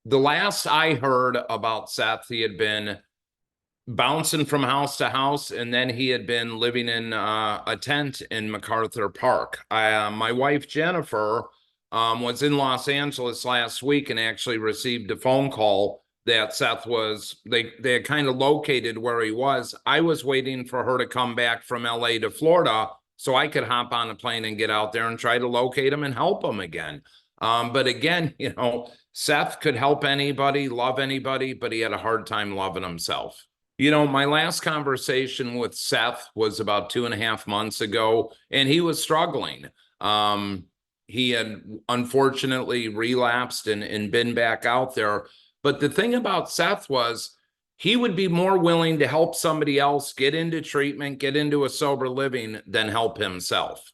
The last I heard about Seth, he had been bouncing from house to house, and then he had been living in a tent in MacArthur Park. My wife Jennifer was in Los Angeles last week and actually received a phone call that Seth was they had kind of located where he was. I was waiting for her to come back from LA to Florida so I could hop on a plane and get out there and try to locate him and help him again. But again, Seth could help anybody, love anybody, but he had a hard time loving himself. My last conversation with Seth was about 2.5 months ago, and he was struggling. He had unfortunately relapsed and been back out there. But the thing about Seth was he would be more willing to help somebody else get into treatment, get into a sober living than help himself.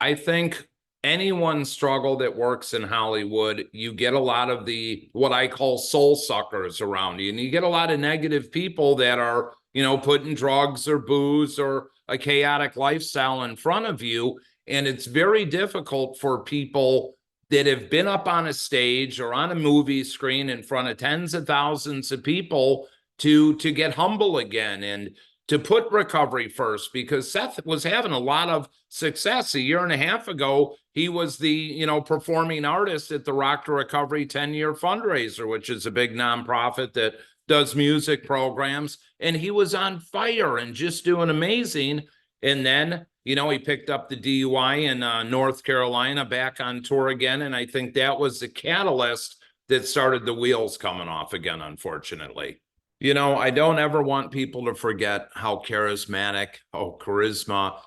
I think anyone struggle that works in Hollywood, you get a lot of what I call soul suckers around you. And you get a lot of negative people that are, putting drugs or booze or a chaotic lifestyle in front of you. And it's very difficult for people that have been up on a stage or on a movie screen in front of tens of thousands of people to get humble again and to put recovery first, because Seth was having a lot of success. A year and a half ago, he was the, performing artist at the Rock to Recovery 10-year fundraiser, which is a big nonprofit that does music programs. And he was on fire and just doing amazing. And then, he picked up the DUI in North Carolina, back on tour again. And I think that was the catalyst that started the wheels coming off again, unfortunately. I don't ever want people to forget how charismatic, charisma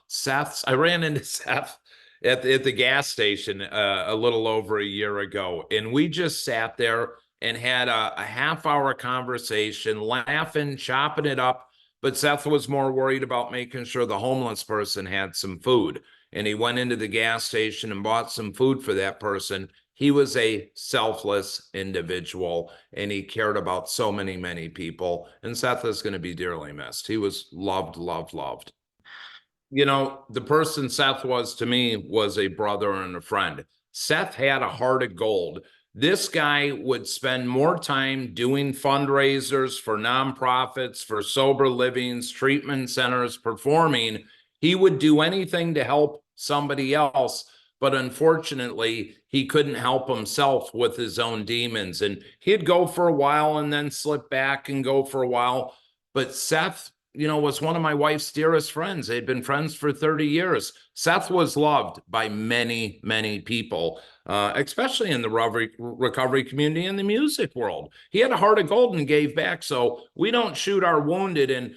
I ran into Seth at the gas station a little over a year ago, and we just sat there and had a half-hour conversation, laughing, chopping it up. But Seth was more worried about making sure the homeless person had some food, and he went into the gas station and bought some food for that person. He was a selfless individual, and he cared about so many, many people. And Seth is going to be dearly missed. He was loved, loved, loved. The person Seth was to me was a brother and a friend. Seth had a heart of gold. This guy would spend more time doing fundraisers for nonprofits, for sober livings, treatment centers, performing. He would do anything to help somebody else. But unfortunately, he couldn't help himself with his own demons. And he'd go for a while and then slip back and go for a while. But Seth, was one of my wife's dearest friends. They'd been friends for 30 years. Seth was loved by many, many people, especially in the recovery community and the music world. He had a heart of gold and gave back. So we don't shoot our wounded. And,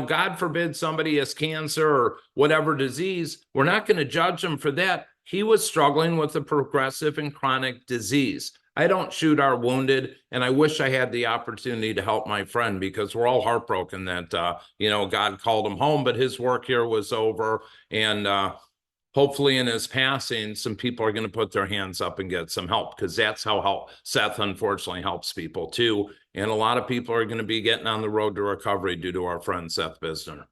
God forbid somebody has cancer or whatever disease, we're not going to judge them for that. He was struggling with a progressive and chronic disease. I don't shoot our wounded, and I wish I had the opportunity to help my friend, because we're all heartbroken that, God called him home, but his work here was over. And hopefully in his passing, some people are going to put their hands up and get some help, because that's how Seth unfortunately helps people too. And a lot of people are going to be getting on the road to recovery due to our friend Seth Binzer.